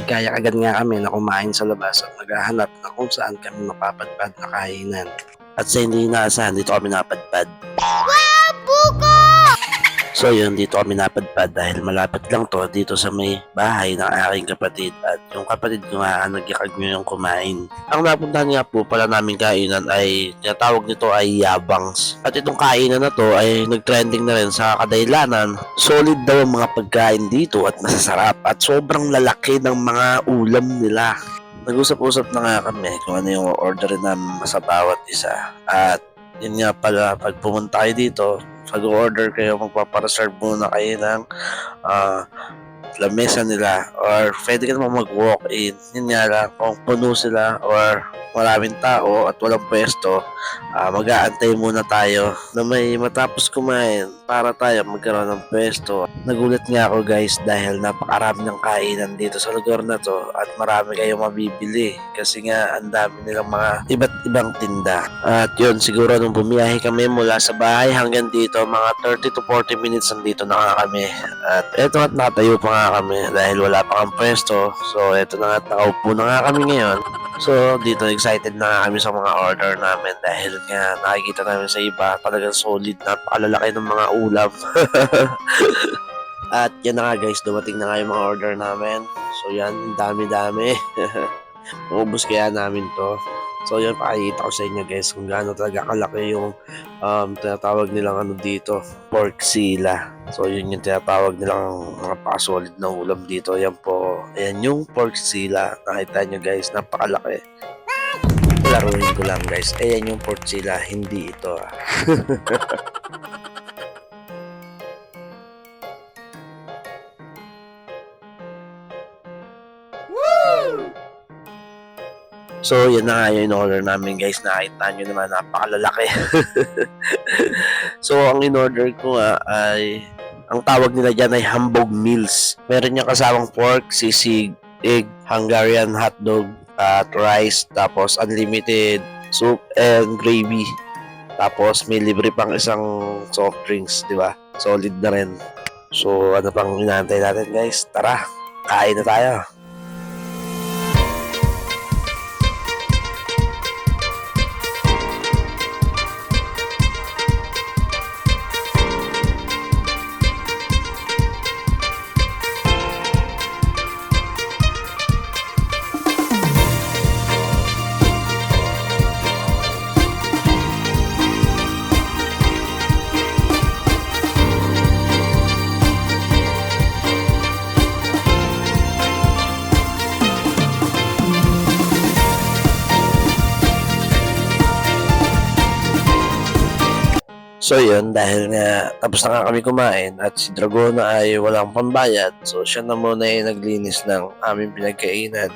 nagkaya agad nga kami na kumain sa labas at naghahanap na kung saan kami mapapadpad na kainan. At sa hindi inaasahan, dito kami napadpad. So yun, dito kami napadpad dahil malapit lang to dito sa may bahay ng aking kapatid at yung kapatid ko nga nagyakag nyo yung kumain. Ang napuntahan nga po pala namin kainan ay tinatawag nito ay Yabangs. At itong kainan na to ay nagtrending na rin sa kadailanan. Solid daw ang mga pagkain dito at masasarap at sobrang lalaki ng mga ulam nila. Nag-usap-usap na nga kami kung ano yung orderin namin sa bawat isa. At yun nga pala, pag pumunta kayo dito, pag-order kayo, magpapareserve muna kayo ng lamesa nila or pwede ka naman mag-walk-in. Yun nga lang, kung puno sila or maraming tao at walang pwesto, mag-aantay muna tayo na may matapos kumain para tayo magkaroon ng pwesto. Nagulat nga ako guys dahil napakarami ng kainan dito sa lugar na to at marami kayong mabibili kasi nga ang dami nilang mga iba't ibang tinda. At yun, siguro nung bumiyahe kami mula sa bahay hanggang dito, mga 30 to 40 minutes nandito na nga kami. At eto at nakatayo pa nga kami dahil wala pa kang pwesto. So eto na nga, nakaupo na nga kami ngayon. So dito excited na nga kami sa mga order namin dahil nga nakikita namin sa iba talagang solid, napakalalaki ng mga ulam. At yan na nga guys, dumating na nga yung mga order namin. So yan, dami-dami. Maubos kaya namin to. So yan, pakikita ko sa inyo guys kung gaano talaga kalaki yung tinatawag nilang ano dito, pork sila. So yun yung tinatawag nilang mga solid na ulam dito. Yan po, ayan yung pork sila. Nakita nyo guys, napakalaki. Laruin ko lang guys, ayan yung pork sila, hindi ito. So yan na nga yung in-order namin guys, nakita nyo naman napakalalaki. So ang in-order ko nga ay, ang tawag nila dyan ay Hambog Meals. Meron niya kasamang pork, sisig, egg, Hungarian hotdog, at rice, tapos unlimited soup and gravy. Tapos may libre pang isang soft drinks, di ba? Solid na rin. So ano pang inaantay natin guys? Tara, kain na tayo. So yun, dahil nga tapos na nga kami kumain at si Dragona ay walang pambayad, so siya na muna yung naglinis ng aming pinagkainan.